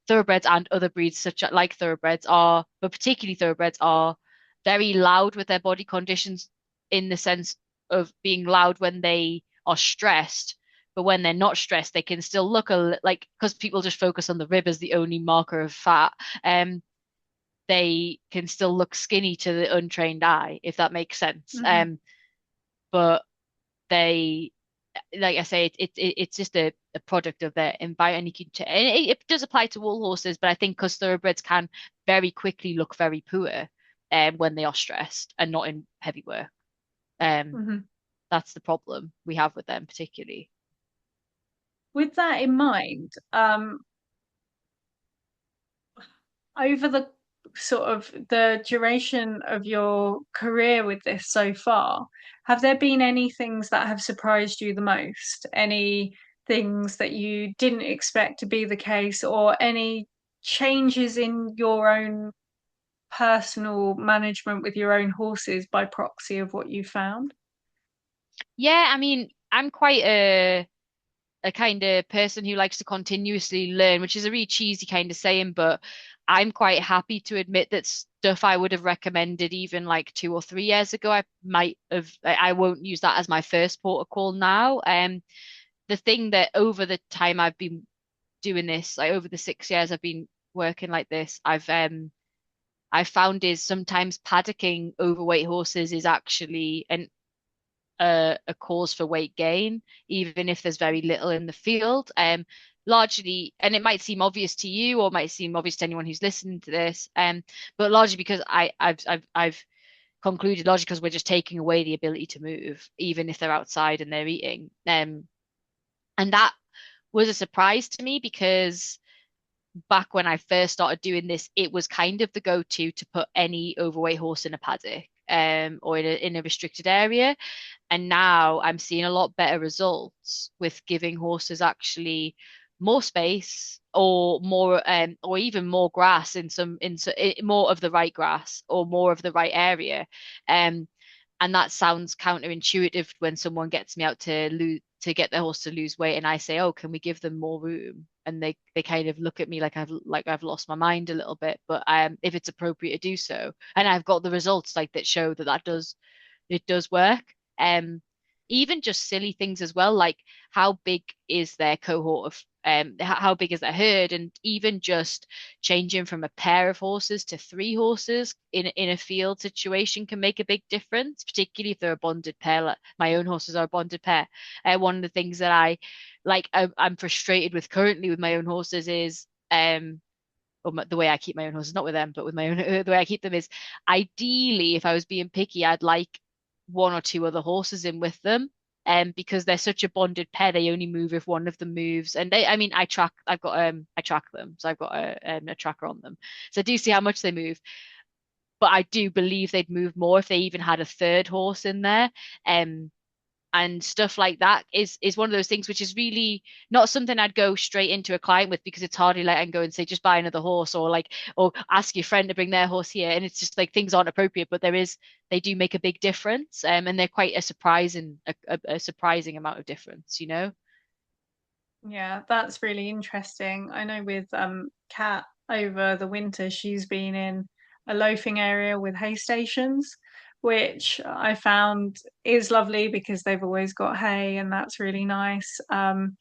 thoroughbreds and other breeds like thoroughbreds are, but particularly thoroughbreds are very loud with their body conditions in the sense of being loud when they are stressed. But when they're not stressed, they can still look like, because people just focus on the rib as the only marker of fat. Um, they can still look skinny to the untrained eye, if that makes sense. Hmm. But they, like I say, it's just a product of their environment. And it does apply to wool horses, but I think because thoroughbreds can very quickly look very poor when they are stressed and not in heavy work. Um, Hmm. that's the problem we have with them particularly. With that in mind, over the sort of the duration of your career with this so far, have there been any things that have surprised you the most? Any things that you didn't expect to be the case, or any changes in your own personal management with your own horses by proxy of what you found? Yeah, I mean, I'm quite a kind of person who likes to continuously learn, which is a really cheesy kind of saying, but I'm quite happy to admit that stuff I would have recommended even like 2 or 3 years ago, I might have, I won't use that as my first port of call now. The thing that over the time I've been doing this, like over the 6 years I've been working like this, I've found is sometimes paddocking overweight horses is actually a cause for weight gain, even if there's very little in the field. Largely, and it might seem obvious to you, or might seem obvious to anyone who's listening to this, but largely because I've concluded largely because we're just taking away the ability to move, even if they're outside and they're eating. And that was a surprise to me because back when I first started doing this, it was kind of the go-to to put any overweight horse in a paddock, or in a restricted area. And now I'm seeing a lot better results with giving horses actually more space or more or even more grass more of the right grass or more of the right area. Um and that sounds counterintuitive when someone gets me out to get their horse to lose weight and I say, "Oh, can we give them more room?" And they kind of look at me like I've lost my mind a little bit, but if it's appropriate to do so. And I've got the results like that show that it does work. Um, Even just silly things as well, like how big is their cohort of how big is their herd, and even just changing from a pair of horses to three horses in a field situation can make a big difference, particularly if they're a bonded pair. Like my own horses are a bonded pair. One of the things that I'm frustrated with currently with my own horses is the way I keep my own horses, not with them, but with my own, the way I keep them is ideally, if I was being picky, I'd like one or two other horses in with them. Because they're such a bonded pair, they only move if one of them moves. And I mean, I track them, so I've got a tracker on them, so I do see how much they move. But I do believe they'd move more if they even had a third horse in there. Um, and stuff like that is one of those things which is really not something I'd go straight into a client with because it's hardly like I can go and say just buy another horse or ask your friend to bring their horse here, and it's just like things aren't appropriate, but they do make a big difference, and they're quite a surprising amount of difference, you know. Yeah, that's really interesting. I know with Kat over the winter, she's been in a loafing area with hay stations, which I found is lovely because they've always got hay and that's really nice. And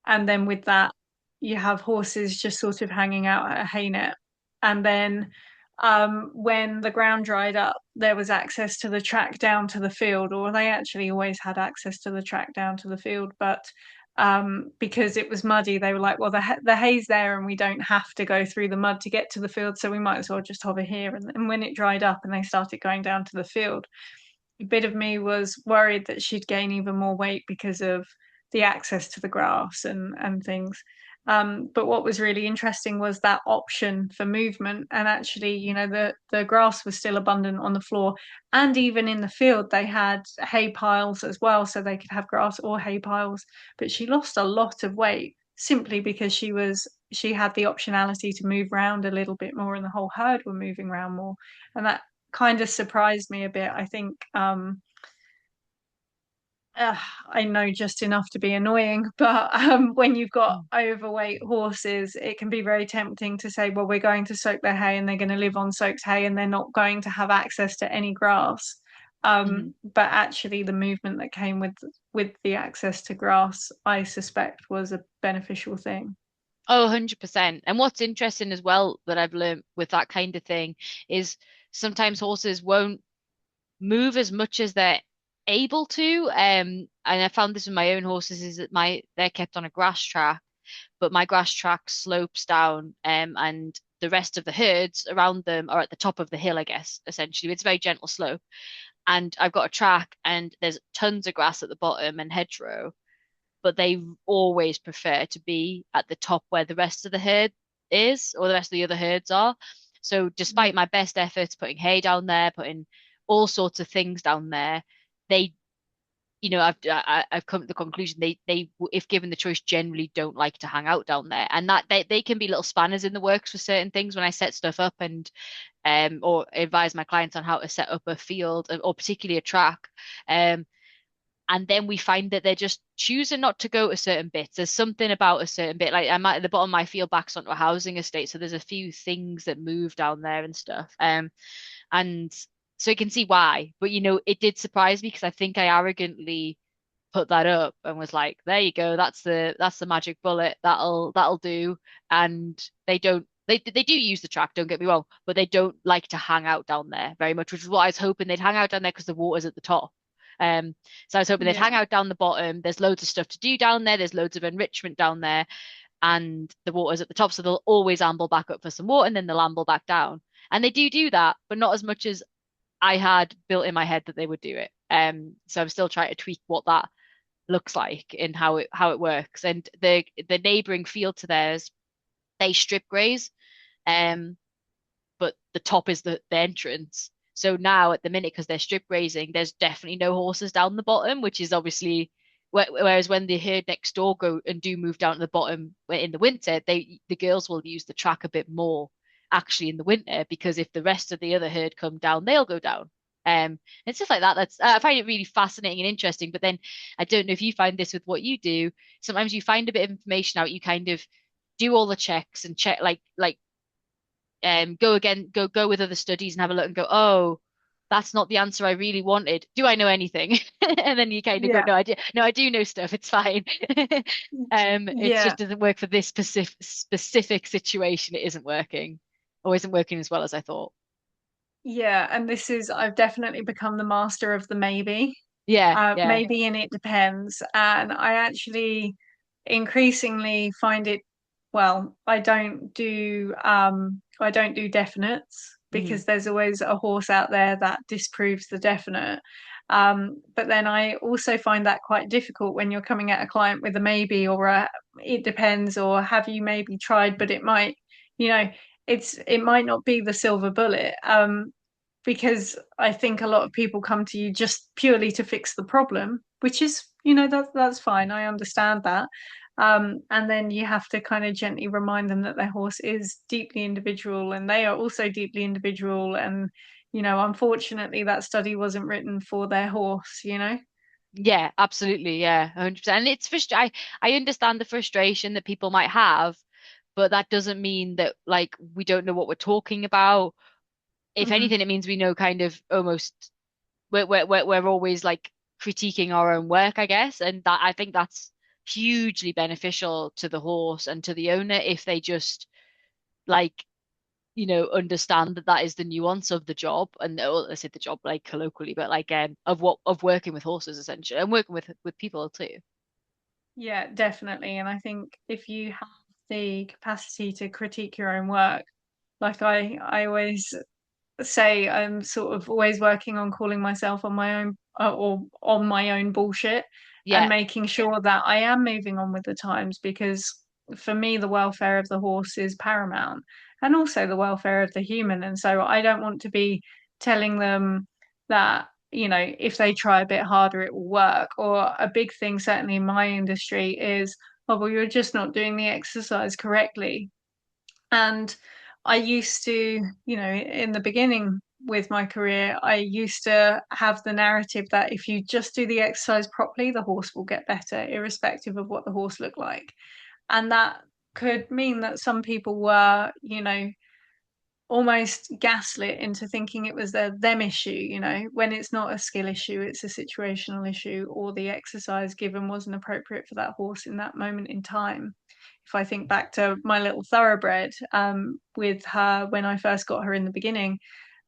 then with that, you have horses just sort of hanging out at a hay net. And then when the ground dried up, there was access to the track down to the field, or they actually always had access to the track down to the field. But because it was muddy, they were like, well, the hay's there and we don't have to go through the mud to get to the field, so we might as well just hover here. And when it dried up and they started going down to the field, a bit of me was worried that she'd gain even more weight because of the access to the grass and things. But what was really interesting was that option for movement. And actually, the grass was still abundant on the floor. And even in the field, they had hay piles as well, so they could have grass or hay piles. But she lost a lot of weight simply because she was she had the optionality to move around a little bit more, and the whole herd were moving around more, and that kind of surprised me a bit. I think uh, I know just enough to be annoying, but when you've got Mm. overweight horses, it can be very tempting to say, well, we're going to soak their hay and they're going to live on soaked hay and they're not going to have access to any grass. Mhm. But actually, the movement that came with the access to grass, I suspect, was a beneficial thing. Oh, 100%. And what's interesting as well that I've learned with that kind of thing is sometimes horses won't move as much as they're able to. And I found this with my own horses is that they're kept on a grass track, but my grass track slopes down, and the rest of the herds around them are at the top of the hill, I guess, essentially. It's a very gentle slope. And I've got a track and there's tons of grass at the bottom and hedgerow, but they always prefer to be at the top where the rest of the herd is, or the rest of the other herds are. So despite my best efforts putting hay down there, putting all sorts of things down there, they, I've come to the conclusion they if given the choice generally don't like to hang out down there, and that they can be little spanners in the works for certain things when I set stuff up and or advise my clients on how to set up a field or particularly a track. Um, and then we find that they're just choosing not to go to certain bits. There's something about a certain bit. Like I'm at the bottom of my field backs onto a housing estate, so there's a few things that move down there and stuff. And so you can see why. But it did surprise me because I think I arrogantly put that up and was like, there you go, that's the magic bullet. That'll do. And they do use the track, don't get me wrong, but they don't like to hang out down there very much, which is what I was hoping they'd hang out down there because the water's at the top. Um, so I was hoping they'd Yeah. hang out down the bottom. There's loads of stuff to do down there. There's loads of enrichment down there, and the water's at the top, so they'll always amble back up for some water, and then they'll amble back down. And they do that, but not as much as I had built in my head that they would do it. So I'm still trying to tweak what that looks like and how it works. And the neighboring field to theirs, they strip graze. Um, but the top is the entrance. So now at the minute, because they're strip grazing, there's definitely no horses down the bottom, which is obviously whereas when the herd next door go and do move down to the bottom in the winter, the girls will use the track a bit more actually in the winter because if the rest of the other herd come down, they'll go down. It's just like that. I find it really fascinating and interesting. But then I don't know if you find this with what you do. Sometimes you find a bit of information out, you kind of do all the checks and check like go again, go with other studies and have a look and go, oh, that's not the answer I really wanted. Do I know anything? And then you kind of go, Yeah. no, I do know stuff. It's fine. It Yeah. just doesn't work for this specific situation. It isn't working, or isn't working as well as I thought. Yeah, and I've definitely become the master of the maybe. Yeah, yeah. Maybe and it depends. And I actually increasingly find it, well, I don't do definites Hmm. because there's always a horse out there that disproves the definite. But then I also find that quite difficult when you're coming at a client with a maybe or a it depends or have you maybe tried, but it might, you know, it might not be the silver bullet. Because I think a lot of people come to you just purely to fix the problem, which is, that's fine. I understand that. And then you have to kind of gently remind them that their horse is deeply individual and they are also deeply individual. And, unfortunately, that study wasn't written for their horse. Yeah, absolutely. Yeah, 100%. And it's I understand the frustration that people might have, but that doesn't mean that like we don't know what we're talking about. If Hmm. anything, it means we know kind of almost we're always like critiquing our own work, I guess. And that I think that's hugely beneficial to the horse and to the owner if they just like, understand that that is the nuance of the job. And well, I said the job like colloquially, but like of working with horses essentially and working with people too. Yeah, definitely. And I think if you have the capacity to critique your own work, like I always say I'm sort of always working on calling myself on my own or on my own bullshit and Yeah. making sure that I am moving on with the times because for me the welfare of the horse is paramount and also the welfare of the human, and so I don't want to be telling them that if they try a bit harder it will work. Or a big thing certainly in my industry is, oh, well, you're just not doing the exercise correctly. And I used to, in the beginning with my career, I used to have the narrative that if you just do the exercise properly, the horse will get better, irrespective of what the horse looked like. And that could mean that some people were, almost gaslit into thinking it was them issue, when it's not a skill issue, it's a situational issue, or the exercise given wasn't appropriate for that horse in that moment in time. If I think back to my little thoroughbred, with her when I first got her in the beginning,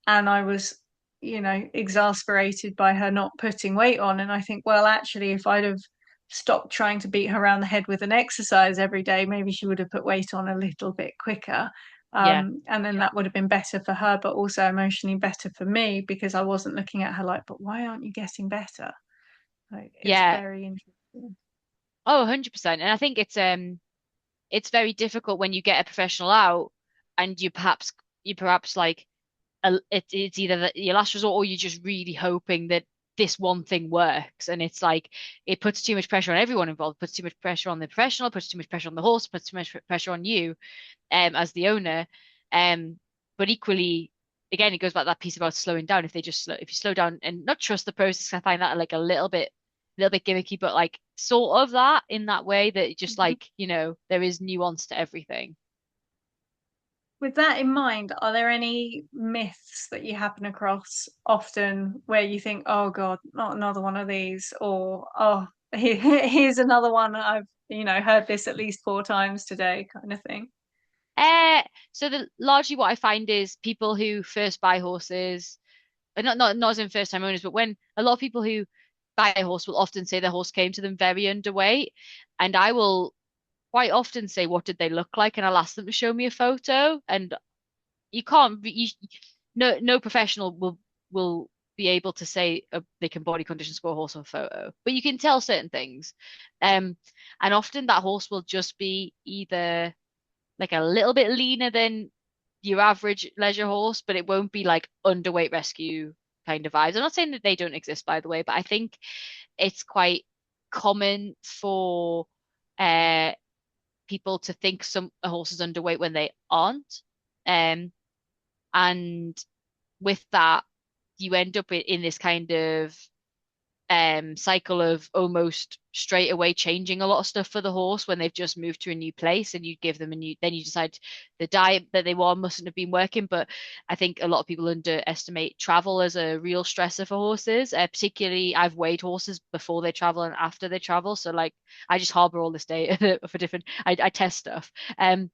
and I was, exasperated by her not putting weight on. And I think, well, actually, if I'd have stopped trying to beat her around the head with an exercise every day, maybe she would have put weight on a little bit quicker. Yeah. And then that would have been better for her, but also emotionally better for me because I wasn't looking at her like, but why aren't you getting better? Like, it's Yeah. very interesting. Oh, 100%. And I think it's very difficult when you get a professional out and you perhaps like it's either your last resort or you're just really hoping that this one thing works. And it's like it puts too much pressure on everyone involved, puts too much pressure on the professional, puts too much pressure on the horse, puts too much pressure on you as the owner. Um, but equally, again, it goes back to that piece about slowing down. If you slow down and not trust the process, I find that like a little bit gimmicky, but like sort of that in that way that it just Mhm. like, there is nuance to everything. With that in mind, are there any myths that you happen across often where you think, oh God, not another one of these, or oh, here's another one I've, heard this at least 4 times today, kind of thing? Uh, so largely what I find is people who first buy horses, not as in first time owners, but when a lot of people who buy a horse will often say their horse came to them very underweight, and I will quite often say, what did they look like? And I'll ask them to show me a photo. And you can't, no professional will be able to say they can body condition score a horse on a photo, but you can tell certain things. Um, and often that horse will just be either like a little bit leaner than your average leisure horse, but it won't be like underweight rescue kind of vibes. I'm not saying that they don't exist, by the way, but I think it's quite common for uh people to think a horse is underweight when they aren't. Um, and with that, you end up in this kind of cycle of almost straight away changing a lot of stuff for the horse when they've just moved to a new place, and you give them then you decide the diet that they want mustn't have been working. But I think a lot of people underestimate travel as a real stressor for horses. Particularly, I've weighed horses before they travel and after they travel, so like I just harbor all this data for different. I test stuff, and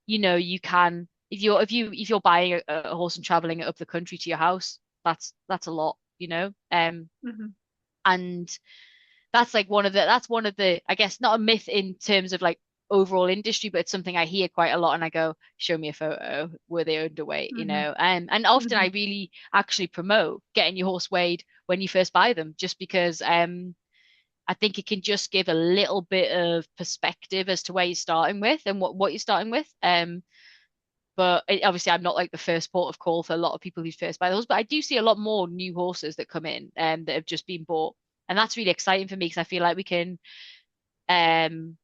you can if you're buying a horse and traveling it up the country to your house, that's a lot. Mhm. And that's one of the, I guess, not a myth in terms of like overall industry, but it's something I hear quite a lot, and I go, show me a photo, were they underweight, Mhm. and often I Mhm. really actually promote getting your horse weighed when you first buy them, just because I think it can just give a little bit of perspective as to where you're starting with and what you're starting with. But obviously, I'm not like the first port of call for a lot of people who first buy those. But I do see a lot more new horses that come in that have just been bought, and that's really exciting for me because I feel like we can um,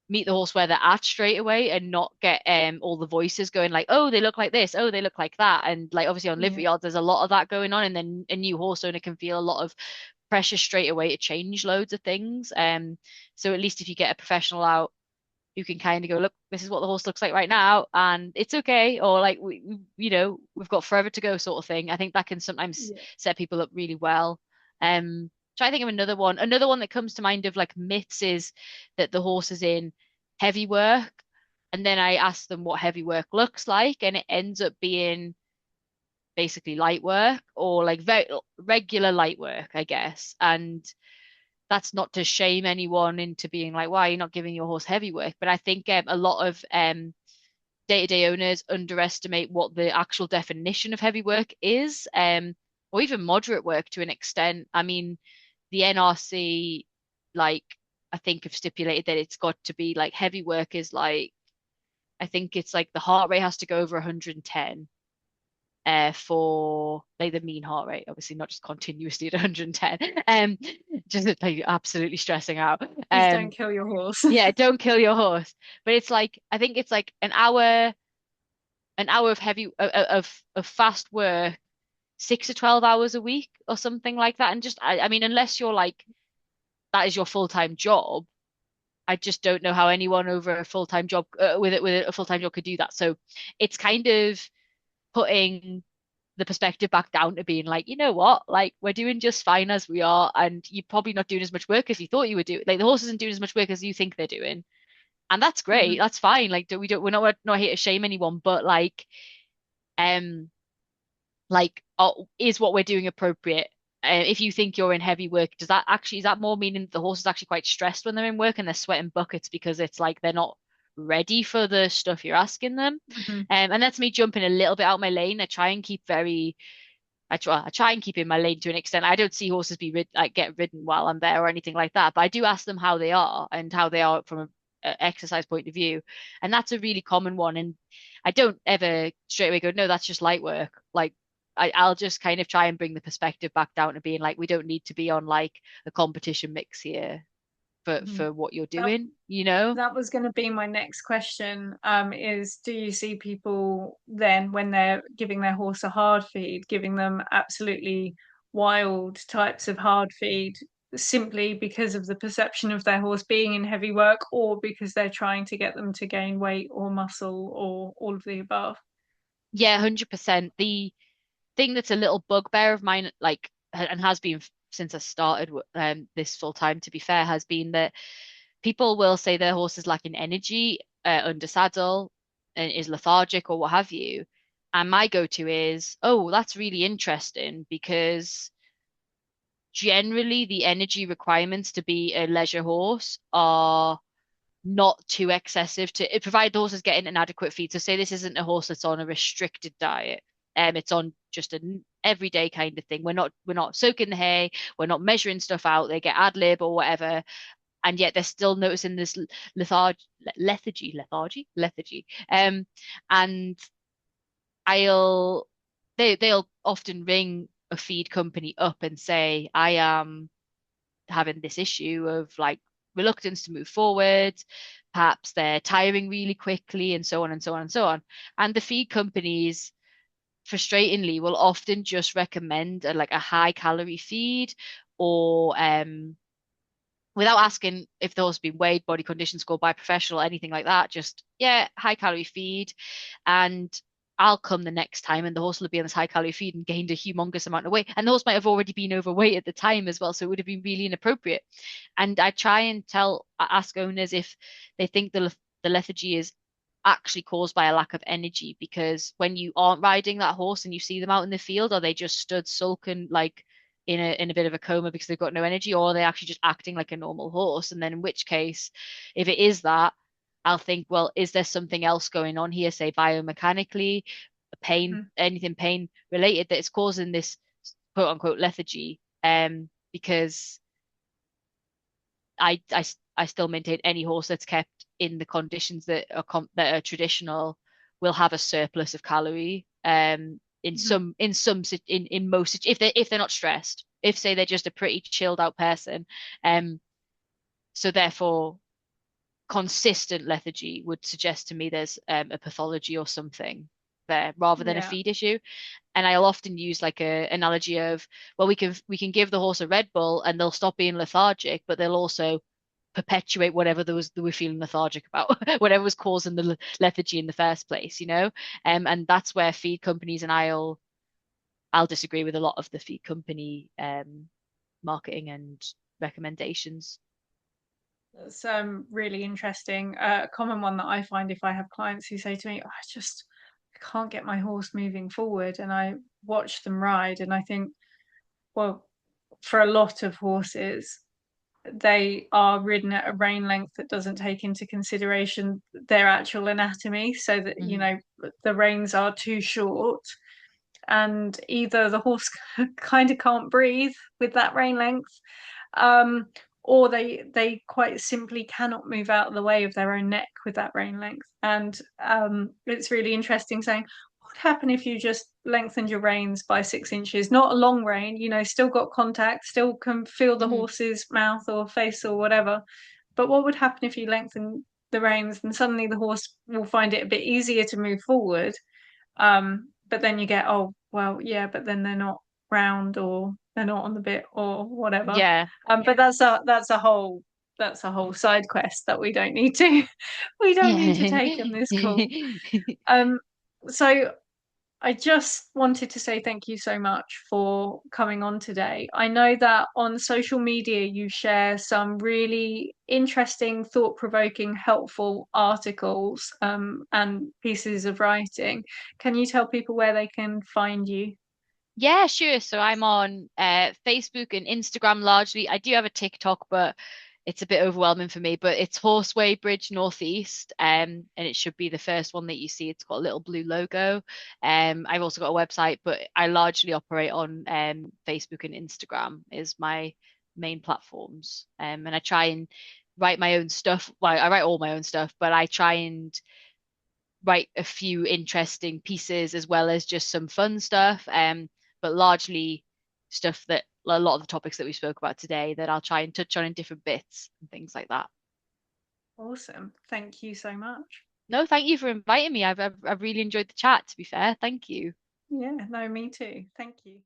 meet the horse where they're at straight away and not get all the voices going like, oh, they look like this, oh, they look like that, and like obviously on livery Yeah. yards, there's a lot of that going on, and then a new horse owner can feel a lot of pressure straight away to change loads of things. So at least if you get a professional out who can kind of go, look, this is what the horse looks like right now, and it's okay, or like we've got forever to go, sort of thing. I think that can sometimes Yeah. set people up really well. Try to think of another one. Another one that comes to mind of like myths is that the horse is in heavy work, and then I ask them what heavy work looks like, and it ends up being basically light work or like very regular light work, I guess. And that's not to shame anyone into being like, why are you not giving your horse heavy work? But I think a lot of day-to-day owners underestimate what the actual definition of heavy work is, or even moderate work to an extent. I mean, the NRC, like, I think have stipulated that it's got to be like heavy work is like, I think it's like the heart rate has to go over 110. for like the mean heart rate, obviously not just continuously at 110, just like absolutely stressing out. Please don't Um, kill your horse. yeah, don't kill your horse. But it's like I think it's like an hour of heavy of fast work, 6 to 12 hours a week or something like that. And just I mean, unless you're like that is your full-time job, I just don't know how anyone over a full-time job with a full-time job could do that. So it's kind of putting the perspective back down to being like, you know what, like we're doing just fine as we are, and you're probably not doing as much work as you thought you would do. Like the horse isn't doing as much work as you think they're doing, and that's great. Mhm, That's fine. Like we're not here to shame anyone, but um, is what we're doing appropriate? If you think you're in heavy work, is that more meaning that the horse is actually quite stressed when they're in work and they're sweating buckets because it's like they're not ready for the stuff you're asking them? mhm, And that's me jumping a little bit out my lane. I try and keep in my lane to an extent. I don't see horses get ridden while I'm there or anything like that, but I do ask them how they are and how they are from a exercise point of view, and that's a really common one. And I don't ever straight away go, no, that's just light work. Like I'll just kind of try and bring the perspective back down to being like, we don't need to be on like a competition mix here for mhm. what you're That doing, you know? that was going to be my next question. Is do you see people then when they're giving their horse a hard feed, giving them absolutely wild types of hard feed simply because of the perception of their horse being in heavy work, or because they're trying to get them to gain weight or muscle or all of the above? Yeah, 100%. The thing that's a little bugbear of mine, like, and has been since I started this full time, to be fair, has been that people will say their horse is lacking energy under saddle and is lethargic or what have you. And my go-to is, oh, that's really interesting because generally the energy requirements to be a leisure horse are not too excessive to provide the horse is getting an adequate feed. So say this isn't a horse that's on a restricted diet. It's on just an everyday kind of thing. We're not soaking the hay, we're not measuring stuff out. They get ad lib or whatever, and yet they're still noticing this lethargy. And I'll they'll often ring a feed company up and say, I am having this issue of like reluctance to move forward. Perhaps they're tiring really quickly, and so on and so on and so on. And the feed companies, frustratingly, will often just recommend like a high calorie feed or without asking if the horse has been weighed, body condition scored by a professional, anything like that. Just, yeah, high calorie feed. And I'll come the next time and the horse will be on this high calorie feed and gained a humongous amount of weight. And the horse might have already been overweight at the time as well. So it would have been really inappropriate. And I try and ask owners if they think the lethargy is actually caused by a lack of energy, because when you aren't riding that horse and you see them out in the field, are they just stood sulking like in a bit of a coma because they've got no energy, or are they actually just acting like a normal horse? And then in which case, if it is that, I'll think, well, is there something else going on here, say biomechanically, pain, Mhm, anything pain related that is causing this quote unquote lethargy? Because I still maintain any horse that's kept in the conditions that are traditional will have a surplus of calorie. mhm. In most if they're not stressed, if say they're just a pretty chilled out person, um, so therefore consistent lethargy would suggest to me there's a pathology or something there rather than a Yeah. feed issue. And I'll often use like a analogy of, well, we can give the horse a Red Bull and they'll stop being lethargic, but they'll also perpetuate whatever they were feeling lethargic about, whatever was causing the lethargy in the first place, you know? And that's where feed companies and I'll disagree with a lot of the feed company marketing and recommendations. That's really interesting. A common one that I find if I have clients who say to me, "Oh, I can't get my horse moving forward," and I watch them ride, and I think, well, for a lot of horses, they are ridden at a rein length that doesn't take into consideration their actual anatomy, so that, Mhm. the reins are too short, and either the horse kind of can't breathe with that rein length, um, or they quite simply cannot move out of the way of their own neck with that rein length. And it's really interesting saying, would happen if you just lengthened your reins by 6 inches? Not a long rein, still got contact, still can feel the Mhm. horse's mouth or face or whatever. But what would happen if you lengthen the reins and suddenly the horse will find it a bit easier to move forward? But then you get, oh, well, yeah, but then they're not round or they're not on the bit or whatever. Yeah. But that's a whole side quest that we don't need to we don't need to Yeah. take in this call. Um, so I just wanted to say thank you so much for coming on today. I know that on social media you share some really interesting, thought-provoking, helpful articles and pieces of writing. Can you tell people where they can find you? Yeah, sure. So I'm on Facebook and Instagram largely. I do have a TikTok, but it's a bit overwhelming for me. But it's Horse Weighbridge North East, and it should be the first one that you see. It's got a little blue logo. I've also got a website, but I largely operate on Facebook and Instagram is my main platforms. And I try and write my own stuff. Well, I write all my own stuff, but I try and write a few interesting pieces as well as just some fun stuff. But largely stuff that a lot of the topics that we spoke about today that I'll try and touch on in different bits and things like that. Awesome. Thank you so much. No, thank you for inviting me. I've really enjoyed the chat, to be fair. Thank you. Yeah, no, me too. Thank you.